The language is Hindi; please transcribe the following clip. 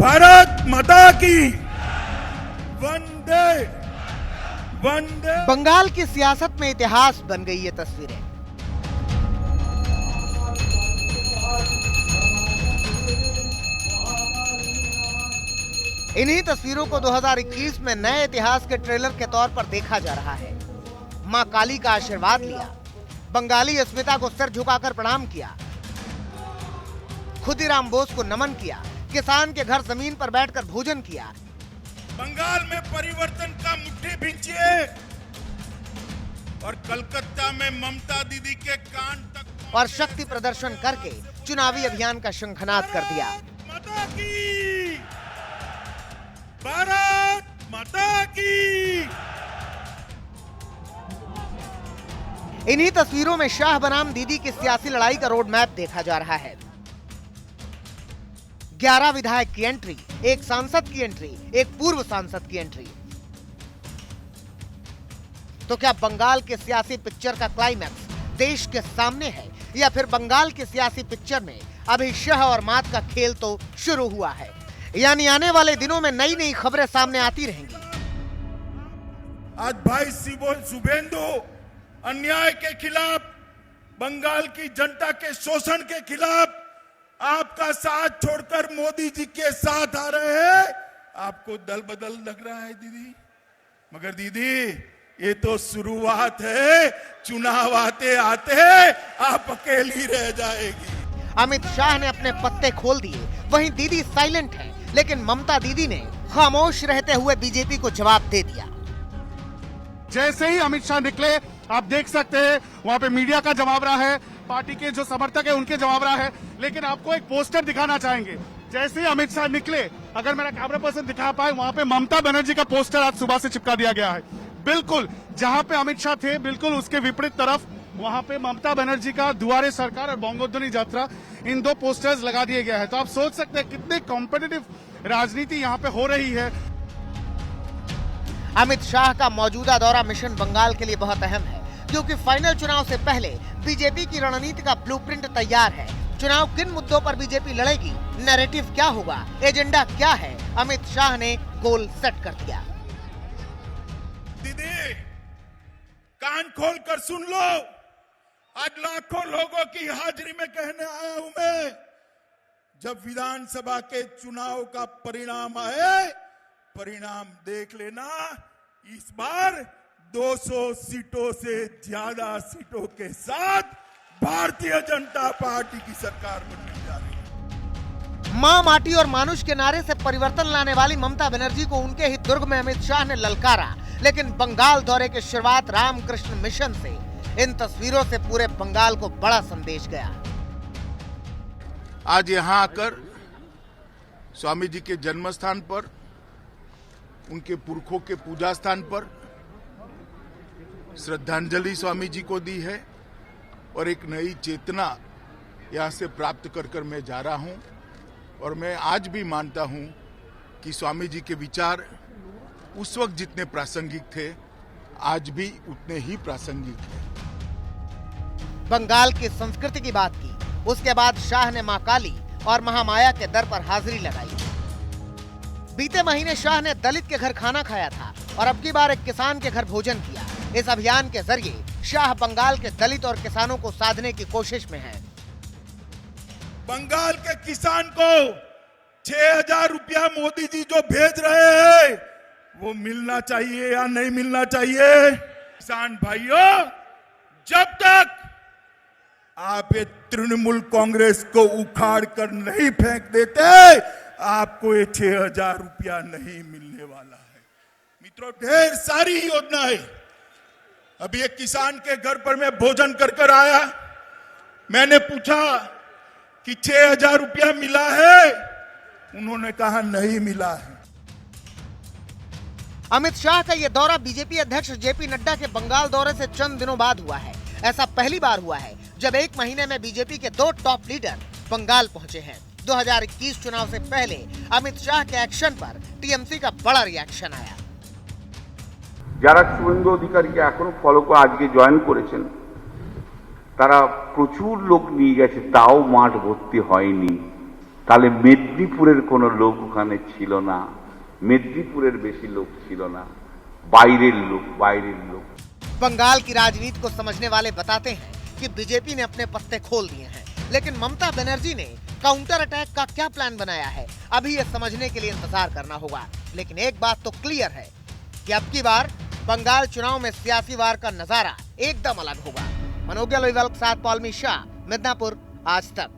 भारत माता की वंदे वंदे। बंगाल की सियासत में इतिहास बन गई ये तस्वीरें। इन्हीं तस्वीरों को 2021 में नए इतिहास के ट्रेलर के तौर पर देखा जा रहा है। मां काली का आशीर्वाद लिया, बंगाली अस्मिता को सिर झुकाकर प्रणाम किया, खुदीराम बोस को नमन किया, किसान के घर जमीन पर बैठकर भोजन किया। बंगाल में परिवर्तन का मुट्ठी भींचिए और कलकत्ता में ममता दीदी के कान तक और शक्ति प्रदर्शन करके चुनावी अभियान का शंखनाद कर दिया। माता की, भारत माता की। इन्हीं तस्वीरों में शाह बनाम दीदी की सियासी लड़ाई का रोड मैप देखा जा रहा है। 11 विधायक की एंट्री, एक सांसद की एंट्री, एक पूर्व सांसद की एंट्री। तो क्या बंगाल के सियासी पिक्चर का क्लाइमैक्स देश के सामने है, या फिर बंगाल की सियासी पिक्चर में अभी शह और मात का खेल तो शुरू हुआ है? यानी आने वाले दिनों में नई नई खबरें सामने आती रहेंगी। आज भाई शुभेंदु अन्याय के खिलाफ, बंगाल की जनता के शोषण के खिलाफ आपका साथ छोड़कर मोदी जी के साथ आ रहे हैं। आपको दल बदल लग रहा है दीदी, मगर दीदी ये तो शुरुआत है। चुनाव आते आते आप अकेली रह जाएगी। अमित शाह ने अपने पत्ते खोल दिए, वहीं दीदी साइलेंट है, लेकिन ममता दीदी ने खामोश रहते हुए बीजेपी को जवाब दे दिया। जैसे ही अमित शाह निकले, आप देख सकते हैं वहां पे मीडिया का जमावड़ा है, पार्टी के जो समर्थक है उनके जमावड़ा है। लेकिन आपको एक पोस्टर दिखाना चाहेंगे। जैसे ही अमित शाह निकले, अगर मेरा कैमरा पर्सन दिखा पाए, वहां पे ममता बनर्जी का पोस्टर आज सुबह से चिपका दिया गया है। बिल्कुल जहां पे अमित शाह थे, बिल्कुल उसके विपरीत तरफ वहां पे ममता बनर्जी का दुआरे सरकार और बोंगोध्वनि यात्रा, इन दो पोस्टर्स लगा दिए गया है। तो आप सोच सकते हैं कितने कॉम्पिटिटिव राजनीति यहाँ पे हो रही है। अमित शाह का मौजूदा दौरा मिशन बंगाल के लिए बहुत अहम है, क्योंकि फाइनल चुनाव से पहले बीजेपी की रणनीति का ब्लूप्रिंट तैयार है। चुनाव किन मुद्दों पर बीजेपी लड़ेगी, नैरेटिव क्या होगा, एजेंडा क्या है, अमित शाह ने गोल सेट कर दिया। दीदी कान खोल कर सुन लो, आज लाखों लोगों की हाजिरी में कहने आया हूं मैं, जब विधानसभा के चुनाव का परिणाम आए, परिणाम देख लेना। इस बार 200 सीटों से ज्यादा सीटों के साथ भारतीय जनता पार्टी की सरकार बनने जा रही है। मां माटी और मानुष के नारे से परिवर्तन लाने वाली ममता बनर्जी को उनके ही दुर्ग में अमित शाह ने ललकारा, लेकिन बंगाल दौरे की शुरुआत रामकृष्ण मिशन से। इन तस्वीरों से पूरे बंगाल को बड़ा संदेश गया। आज यहां आकर स्वामी जी के जन्म स्थान पर, उनके पुरखों के पूजा स्थान पर श्रद्धांजलि स्वामी जी को दी है और एक नई चेतना यहां से प्राप्त कर मैं जा रहा हूं। और मैं आज भी मानता हूं कि स्वामी जी के विचार उस वक्त जितने प्रासंगिक थे, आज भी उतने ही प्रासंगिक हैं। बंगाल की संस्कृति की बात की, उसके बाद शाह ने मां काली और महामाया के दर पर हाजिरी लगाई। बीते महीने शाह ने दलित के घर खाना खाया था और अब की बार एक किसान के घर भोजन किया। इस अभियान के जरिए शाह बंगाल के दलित और किसानों को साधने की कोशिश में है। बंगाल के किसान को 6,000 रुपया मोदी जी जो भेज रहे हैं, वो मिलना चाहिए या नहीं मिलना चाहिए? किसान भाइयों, जब तक आप ये तृणमूल कांग्रेस को उखाड़ कर नहीं फेंक देते, आपको ये 6,000 रुपया नहीं मिलने वाला है। मित्रों, ढेर सारी योजना है। अभी एक किसान के घर पर मैं भोजन कर आया, मैंने पूछा कि 6,000 रुपया मिला है? उन्होंने कहा नहीं मिला है। अमित शाह का यह दौरा बीजेपी अध्यक्ष जेपी नड्डा के बंगाल दौरे से चंद दिनों बाद हुआ है। ऐसा पहली बार हुआ है जब एक महीने में बीजेपी के 2 टॉप लीडर बंगाल पहुंचे हैं। 2021 चुनाव से पहले अमित शाह के एक्शन पर टीएमसी का बड़ा रिएक्शन आया। যারা শুভেন্দু অধিকারীকে এখনো ফলো করে আজকে জয়েন করেছেন, তারা প্রচুর লোক নিয়ে গেছে, তাও মাঠ ভর্তি হয়নি। তাহলে মেদিনীপুরের কোনো লোক ওখানে ছিল না, মেদিনীপুরের বেশি লোক ছিল না, বাইরের লোক। बंगाल की राजनीति को समझने वाले बताते हैं कि बीजेपी ने अपने पत्ते खोल दिए हैं, लेकिन ममता बनर्जी ने काउंटर अटैक का क्या प्लान बनाया है अभी ये समझने के लिए इंतजार करना होगा। लेकिन एक बात तो क्लियर है कि अब की बार बंगाल चुनाव में सियासी वार का नजारा एकदम अलग होगा। मनोज लोईवाल के साथ पॉल मिश्रा, मिदनापुर, आज तक।